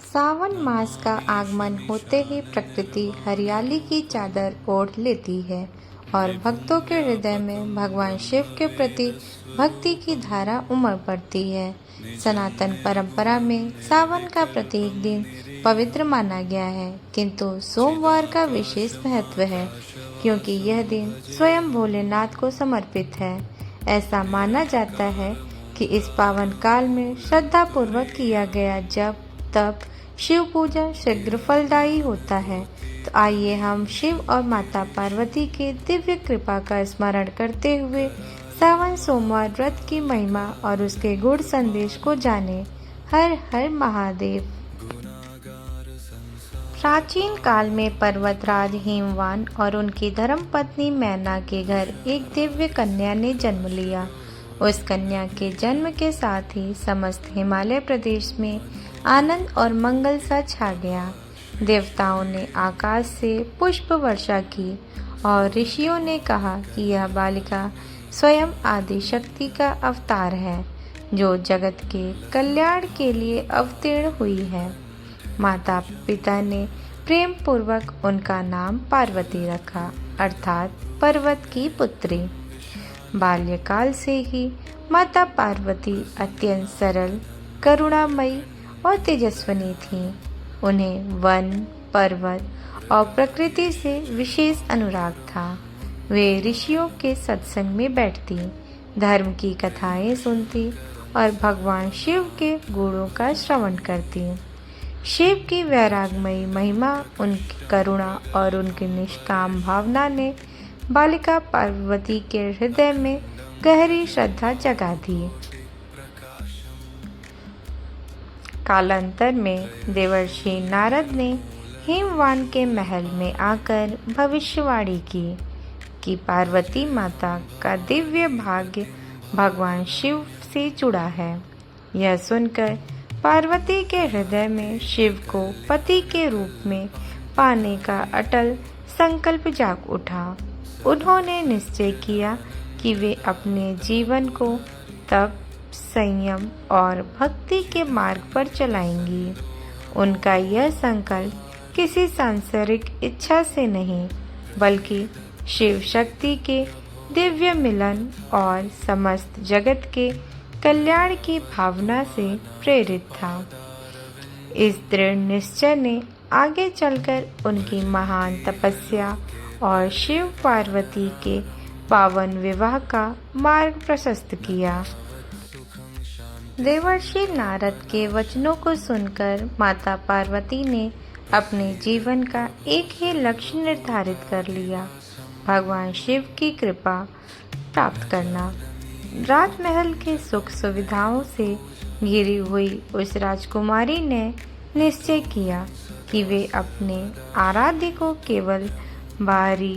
सावन मास का आगमन होते ही प्रकृति हरियाली की चादर ओढ़ लेती है और भक्तों के हृदय में भगवान शिव के प्रति भक्ति की धारा उमड़ पड़ती है। सनातन परंपरा में सावन का प्रत्येक दिन पवित्र माना गया है, किंतु सोमवार का विशेष महत्व है क्योंकि यह दिन स्वयं भोलेनाथ को समर्पित है। ऐसा माना जाता है कि इस पावन काल में श्रद्धा पूर्वक किया गया जप तप शिव पूजा शीघ्र फलदायी होता है। तो आइए हम शिव और माता पार्वती के दिव्य कृपा का स्मरण करते हुए सावन सोमवार व्रत की महिमा और उसके गुड़ संदेश को जानें। हर हर महादेव। प्राचीन काल में पर्वतराज हिमवान और उनकी धर्मपत्नी मैना के घर एक दिव्य कन्या ने जन्म लिया। उस कन्या के जन्म के साथ ही समस्त हिमालय प्रदेश में आनंद और मंगल सा छा गया। देवताओं ने आकाश से पुष्प वर्षा की और ऋषियों ने कहा कि यह बालिका स्वयं आदि शक्ति का अवतार है, जो जगत के कल्याण के लिए अवतीर्ण हुई है। माता पिता ने प्रेम पूर्वक उनका नाम पार्वती रखा, अर्थात पर्वत की पुत्री। बाल्यकाल से ही माता पार्वती अत्यंत सरल, करुणामयी और तेजस्विनी थीं। उन्हें वन, पर्वत और प्रकृति से विशेष अनुराग था। वे ऋषियों के सत्संग में बैठती, धर्म की कथाएं सुनती और भगवान शिव के गुणों का श्रवण करती। शिव की वैरागमयी महिमा, उनकी करुणा और उनकी निष्काम भावना ने बालिका पार्वती के हृदय में गहरी श्रद्धा जगा दी। कालांतर में देवर्षि नारद ने हिमवान के महल में आकर भविष्यवाणी की कि पार्वती माता का दिव्य भाग्य भगवान शिव से जुड़ा है। यह सुनकर पार्वती के हृदय में शिव को पति के रूप में पाने का अटल संकल्प जाग उठा। उन्होंने निश्चय किया कि वे अपने जीवन को तप, संयम और भक्ति के मार्ग पर चलाएंगी। उनका यह संकल्प किसी सांसारिक इच्छा से नहीं, बल्कि शिव शक्ति के दिव्य मिलन और समस्त जगत के कल्याण की भावना से प्रेरित था। इस दृढ़ निश्चय ने आगे चलकर उनकी महान तपस्या और शिव पार्वती के पावन विवाह का मार्ग प्रशस्त किया। देवर्षि नारद के वचनों को सुनकर माता पार्वती ने अपने जीवन का एक ही लक्ष्य निर्धारित कर लिया, भगवान शिव की कृपा प्राप्त करना। राजमहल के सुख सुविधाओं से घिरी हुई उस राजकुमारी ने निश्चय किया कि वे अपने आराध्य को केवल बाहरी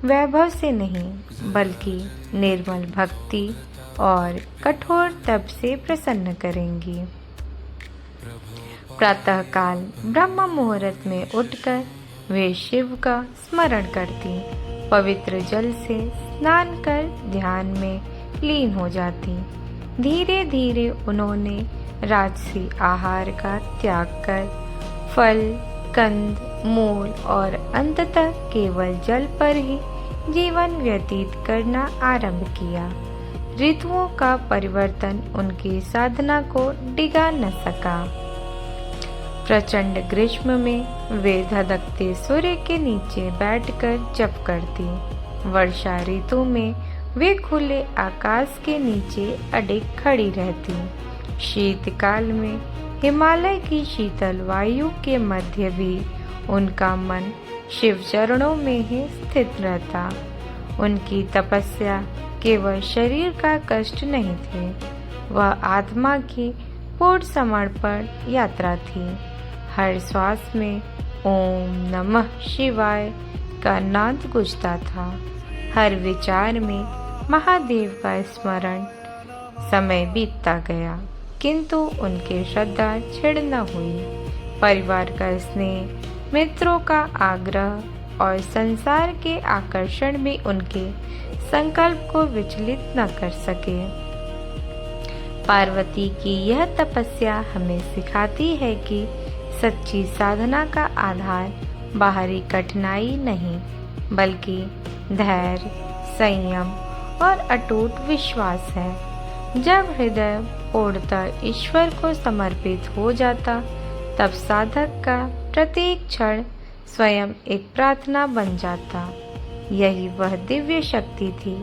वैभव से नहीं, बल्कि निर्मल भक्ति और कठोर तप से प्रसन्न करेंगी। प्रातःकाल ब्रह्म मुहूर्त में उठकर वे शिव का स्मरण करती, पवित्र जल से स्नान कर ध्यान में लीन हो जाती। धीरे धीरे उन्होंने राजसी आहार का त्याग कर फल, कंद, मूल और अंततः केवल जल पर ही जीवन व्यतीत करना आरंभ किया। ऋतुओं का परिवर्तन उनकी साधना को डिगा न सका। प्रचंड ग्रीष्म में वे धधकते सूर्य के नीचे बैठकर जप करती। वर्षा ऋतु में वे खुले आकाश के नीचे अडिग खड़ी रहती। शीतकाल में हिमालय की शीतल वायु के मध्य भी उनका मन शिव चरणों में ही स्थित रहता। उनकी तपस्या केवल शरीर का कष्ट नहीं थे, वह आत्मा की पूर्ण समर्पण यात्रा थी। हर श्वास में ओम नमः शिवाय का नाद गूंजता था। हर विचार में महादेव का स्मरण। समय बीतता गया, किंतु उनकी श्रद्धा क्षीण न हुई। परिवार का स्नेह, मित्रों का आग्रह और संसार के आकर्षण भी उनके संकल्प को विचलित न कर सके। पार्वती की यह तपस्या हमें सिखाती है कि सच्ची साधना का आधार बाहरी कठिनाई नहीं, बल्कि धैर्य, संयम और अटूट विश्वास है। जब हृदय पूर्णतः ईश्वर को समर्पित हो जाता, तब साधक का प्रत्येक क्षण स्वयं एक प्रार्थना बन जाता। यही वह दिव्य शक्ति थी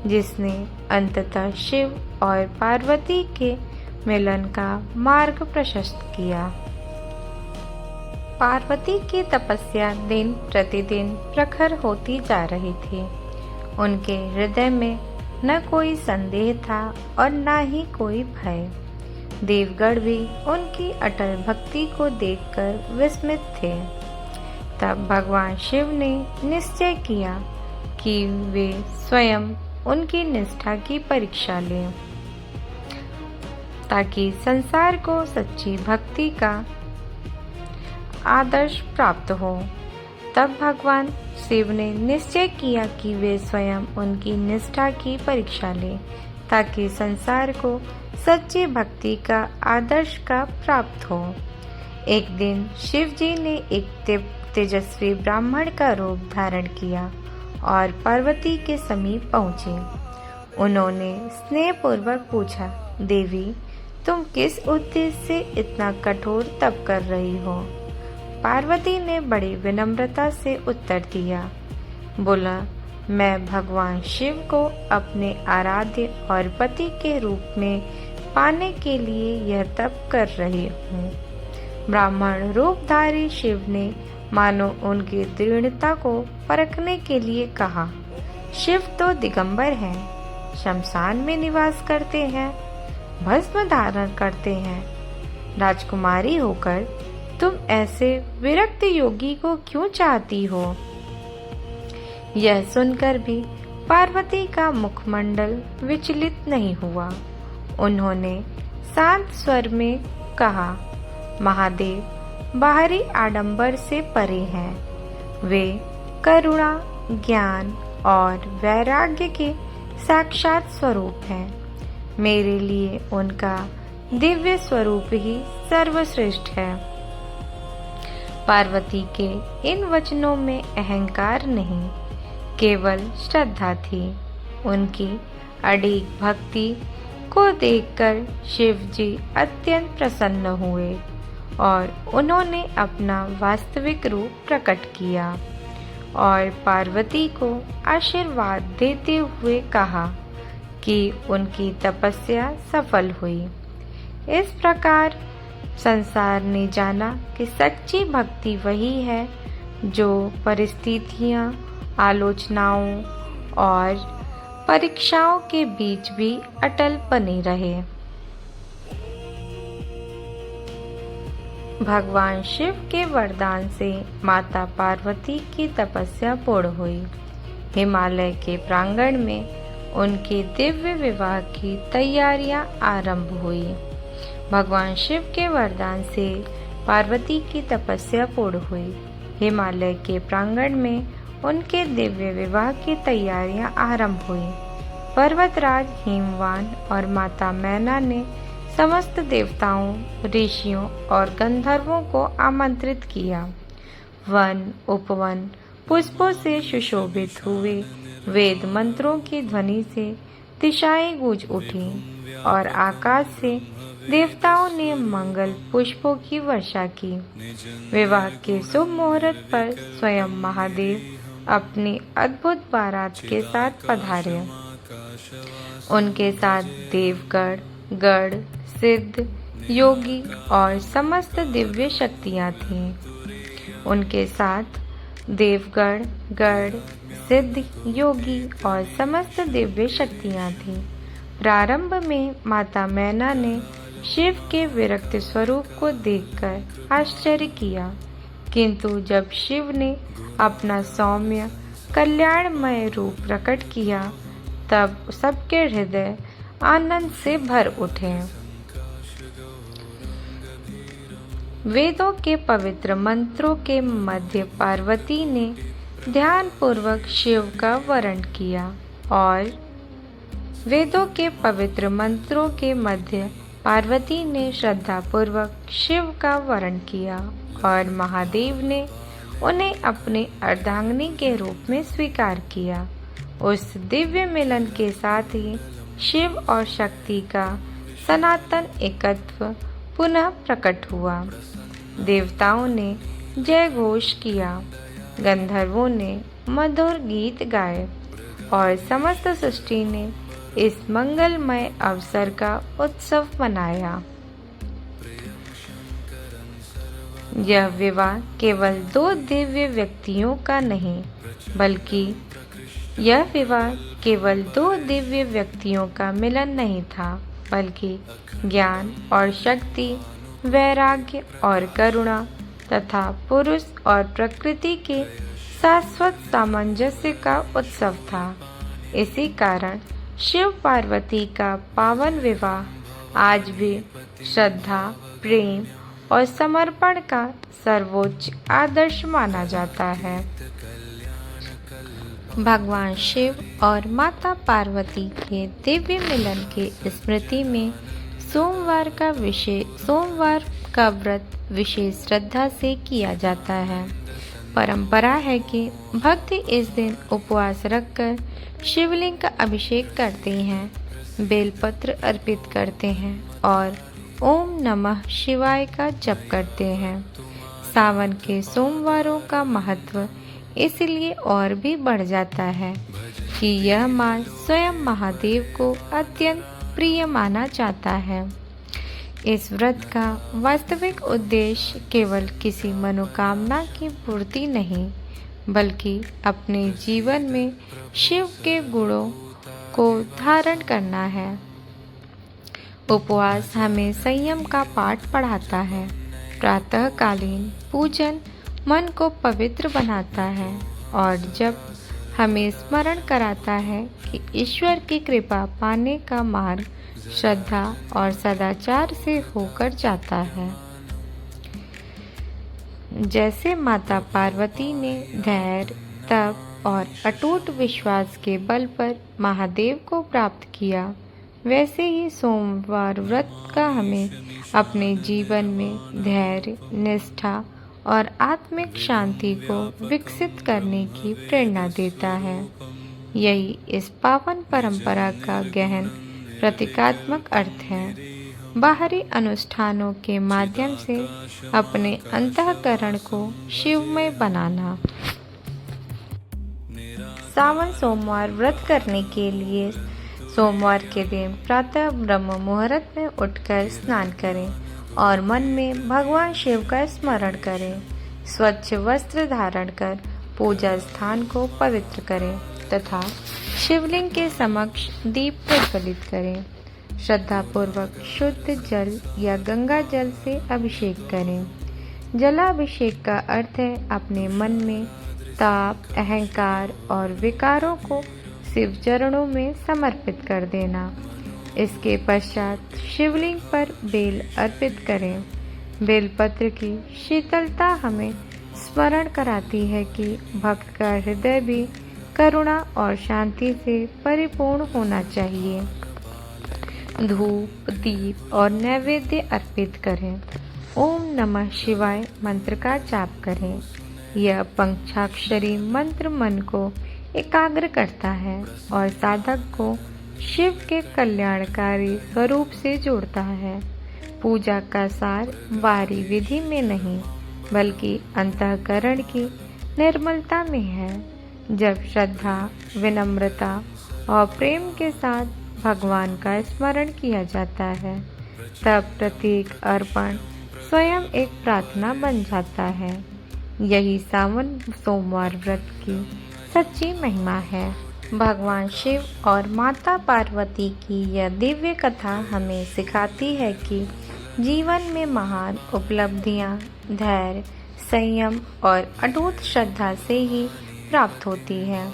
जिसने अंततः शिव और पार्वती के मिलन का मार्ग प्रशस्त किया। पार्वती की तपस्या दिन प्रतिदिन प्रखर होती जा रही थी। उनके हृदय में न कोई संदेह था और न ही कोई भय। देवगण भी उनकी अटल भक्ति को देखकर विस्मित थे। तब भगवान शिव ने निश्चय किया कि वे स्वयं उनकी निष्ठा की परीक्षा लें, ताकि संसार को सच्ची भक्ति का आदर्श प्राप्त हो। तब भगवान शिव ने निश्चय किया कि वे स्वयं उनकी निष्ठा की परीक्षा लें, ताकि संसार को सच्ची भक्ति का आदर्श का प्राप्त हो। एक दिन शिव जी ने एक तेजस्वी ब्राह्मण का रूप धारण किया और पार्वती के समीप पहुँचे। उन्होंने स्नेहपूर्वक पूछा, देवी, तुम किस उद्देश्य से इतना कठोर तप कर रही हो? पार्वती ने बड़ी विनम्रता से उत्तर दिया, बोला, मैं भगवान शिव को अपने आराध्य और पति के रूप में पाने के लिए यह तप कर रही हूँ। ब्राह्मण रूपधारी शिव ने मानो उनकी दृढ़ता को परखने के लिए कहा, शिव तो दिगंबर हैं, शमशान में निवास करते हैं, भस्म धारण करते हैं। राजकुमारी होकर तुम ऐसे विरक्त योगी को क्यों चाहती हो? यह सुनकर भी पार्वती का मुखमंडल विचलित नहीं हुआ। उन्होंने शांत स्वर में कहा, महादेव बाहरी आडंबर से परे हैं। वे करुणा, ज्ञान और वैराग्य के साक्षात स्वरूप हैं। मेरे लिए उनका दिव्य स्वरूप ही सर्वश्रेष्ठ है। पार्वती के इन वचनों में अहंकार नहीं, केवल श्रद्धा थी। उनकी अडिग भक्ति को देखकर शिव जी अत्यंत प्रसन्न हुए और उन्होंने अपना वास्तविक रूप प्रकट किया और पार्वती को आशीर्वाद देते हुए कहा कि उनकी तपस्या सफल हुई। इस प्रकार संसार ने जाना कि सच्ची भक्ति वही है जो परिस्थितियां, आलोचनाओं और परीक्षाओं के बीच भी अटल बनी रहे। भगवान शिव के वरदान से माता पार्वती की तपस्या पूर्ण हुई। हिमालय के प्रांगण में उनके दिव्य विवाह की तैयारियां आरंभ हुई। भगवान शिव के वरदान से पार्वती की तपस्या पूर्ण हुई। हिमालय के प्रांगण में उनके दिव्य विवाह की तैयारियां आरंभ हुई। पर्वतराज हिमवान और माता मैना ने समस्त देवताओं, ऋषियों और गंधर्वों को आमंत्रित किया। वन उपवन पुष्पों से सुशोभित हुए। वेद मंत्रों की ध्वनि से दिशाएं गूंज उठी और आकाश से देवताओं ने मंगल पुष्पों की वर्षा की। विवाह के शुभ मुहूर्त पर स्वयं महादेव अपनी अद्भुत बारात के साथ पधारे। उनके साथ देवगण, गण, सिद्ध, योगी और समस्त दिव्य शक्तियां थीं। उनके साथ देवगण, गण, सिद्ध, योगी और समस्त दिव्य शक्तियां थीं। प्रारंभ में माता मैना ने शिव के विरक्त स्वरूप को देखकर आश्चर्य किया, किंतु जब शिव ने अपना सौम्य कल्याणमय रूप प्रकट किया, तब सबके हृदय आनंद से भर उठे। वेदों के पवित्र मंत्रों के मध्य पार्वती ने ध्यान पूर्वक शिव का वर्ण किया और वेदों के पवित्र मंत्रों के मध्य पार्वती ने श्रद्धापूर्वक शिव का वरण किया और महादेव ने उन्हें अपने अर्धांगिनी के रूप में स्वीकार किया। उस दिव्य मिलन के साथ ही शिव और शक्ति का सनातन एकत्व पुनः प्रकट हुआ। देवताओं ने जय घोष किया, गंधर्वों ने मधुर गीत गाए और समस्त सृष्टि ने इस मंगलमय अवसर का उत्सव मनाया। यह विवाह केवल दो दिव्य व्यक्तियों का नहीं, बल्कि यह विवाह केवल दो दिव्य व्यक्तियों का मिलन नहीं था, बल्कि ज्ञान और शक्ति, वैराग्य और करुणा तथा पुरुष और प्रकृति के शाश्वत सामंजस्य का उत्सव था। इसी कारण शिव पार्वती का पावन विवाह आज भी श्रद्धा, प्रेम और समर्पण का सर्वोच्च आदर्श माना जाता है। भगवान शिव और माता पार्वती के दिव्य मिलन के स्मृति में सोमवार का व्रत विशेष श्रद्धा से किया जाता है। परंपरा है कि भक्त इस दिन उपवास रखकर शिवलिंग का अभिषेक करते हैं, बेलपत्र अर्पित करते हैं और ओम नमः शिवाय का जप करते हैं। सावन के सोमवारों का महत्व इसलिए और भी बढ़ जाता है कि यह मास स्वयं महादेव को अत्यंत प्रिय माना जाता है। इस व्रत का वास्तविक उद्देश्य केवल किसी मनोकामना की पूर्ति नहीं, बल्कि अपने जीवन में शिव के गुणों को धारण करना है। उपवास हमें संयम का पाठ पढ़ाता है। प्रातःकालीन पूजन मन को पवित्र बनाता है और जब हमें स्मरण कराता है कि ईश्वर की कृपा पाने का मार्ग श्रद्धा और सदाचार से होकर जाता है। जैसे माता पार्वती ने धैर्य, तप और अटूट विश्वास के बल पर महादेव को प्राप्त किया, वैसे ही सोमवार व्रत का हमें अपने जीवन में धैर्य, निष्ठा और आत्मिक शांति को विकसित करने की प्रेरणा देता है। यही इस पावन परंपरा का गहन प्रतीकात्मक अर्थ है। बाहरी अनुष्ठानों के माध्यम से अपने अंतःकरण को शिवमय बनाना। सावन सोमवार व्रत करने के लिए सोमवार के दिन प्रातः ब्रह्म मुहूर्त में उठकर स्नान करें और मन में भगवान शिव का स्मरण करें। स्वच्छ वस्त्र धारण कर पूजा स्थान को पवित्र करें तथा शिवलिंग के समक्ष दीप प्रज्वलित करें। श्रद्धापूर्वक शुद्ध जल या गंगा जल से अभिषेक करें। जलाभिषेक का अर्थ है अपने मन में ताप, अहंकार और विकारों को शिव चरणों में समर्पित कर देना। इसके पश्चात शिवलिंग पर बेल अर्पित करें। बेलपत्र की शीतलता हमें स्मरण कराती है कि भक्त का हृदय भी करुणा और शांति से परिपूर्ण होना चाहिए। धूप, दीप और नैवेद्य अर्पित करें। ओम नमः शिवाय मंत्र का जाप करें। यह पंचाक्षरी मंत्र मन को एकाग्र करता है और साधक को शिव के कल्याणकारी स्वरूप से जोड़ता है। पूजा का सार बारी विधि में नहीं, बल्कि अंतःकरण की निर्मलता में है। जब श्रद्धा, विनम्रता और प्रेम के साथ भगवान का स्मरण किया जाता है, तब प्रत्येक अर्पण स्वयं एक प्रार्थना बन जाता है। यही सावन सोमवार व्रत की सच्ची महिमा है। भगवान शिव और माता पार्वती की यह दिव्य कथा हमें सिखाती है कि जीवन में महान उपलब्धियां धैर्य, संयम और अटूट श्रद्धा से ही प्राप्त होती है।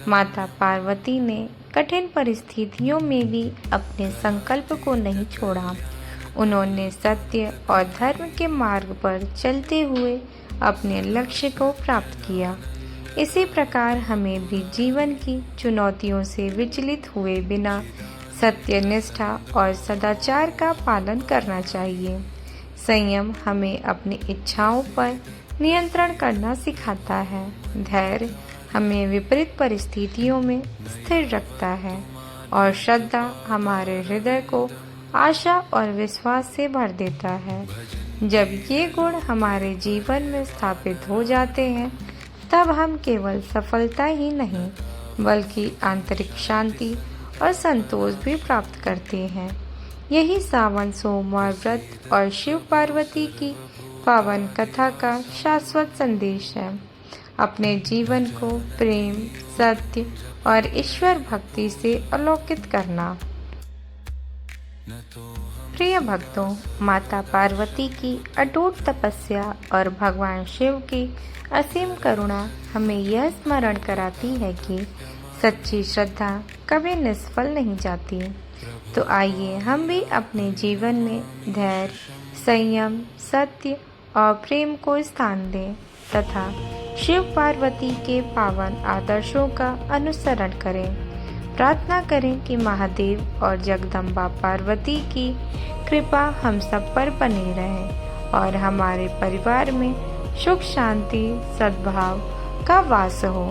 माता पार्वती ने कठिन परिस्थितियों में भी अपने संकल्प को नहीं छोड़ा। उन्होंने सत्य और धर्म के मार्ग पर चलते हुए अपने लक्ष्य को प्राप्त किया। इसी प्रकार हमें भी जीवन की चुनौतियों से विचलित हुए बिना सत्य, निष्ठा और सदाचार का पालन करना चाहिए। संयम हमें अपनी इच्छाओं पर नियंत्रण करना सिखाता है। धैर्य हमें विपरीत परिस्थितियों में स्थिर रखता है और श्रद्धा हमारे हृदय को आशा और विश्वास से भर देता है। जब ये गुण हमारे जीवन में स्थापित हो जाते हैं, तब हम केवल सफलता ही नहीं बल्कि आंतरिक शांति और संतोष भी प्राप्त करते हैं। यही सावन सोमवार व्रत और शिव पार्वती की पावन कथा का शाश्वत संदेश है। अपने जीवन को प्रेम, सत्य और ईश्वर भक्ति से अलौकित करना। प्रिय भक्तों, माता पार्वती की अटूट तपस्या और भगवान शिव की असीम करुणा हमें यह स्मरण कराती है कि सच्ची श्रद्धा कभी निष्फल नहीं जाती। तो आइए हम भी अपने जीवन में धैर्य, संयम, सत्य और प्रेम को स्थान दें तथा शिव पार्वती के पावन आदर्शों का अनुसरण करें। प्रार्थना करें कि महादेव और जगदम्बा पार्वती की कृपा हम सब पर बनी रहे और हमारे परिवार में सुख, शांति, सद्भाव का वास हो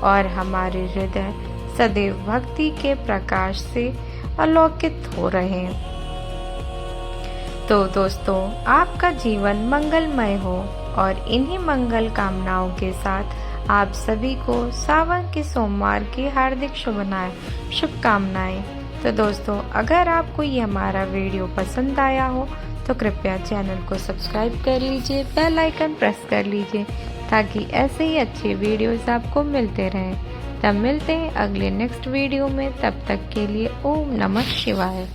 और हमारे हृदय सदैव भक्ति के प्रकाश से आलोकित हो रहे। तो दोस्तों, आपका जीवन मंगलमय हो और इन्हीं मंगल कामनाओं के साथ आप सभी को सावन के सोमवार की हार्दिक शुभकामनाएं। तो दोस्तों, अगर आपको ये हमारा वीडियो पसंद आया हो तो कृपया चैनल को सब्सक्राइब कर लीजिए, बेल आइकन प्रेस कर लीजिए ताकि ऐसे ही अच्छे वीडियोस आपको मिलते रहें। तब मिलते हैं अगले नेक्स्ट वीडियो में। तब तक के लिए ओम नमः शिवाय।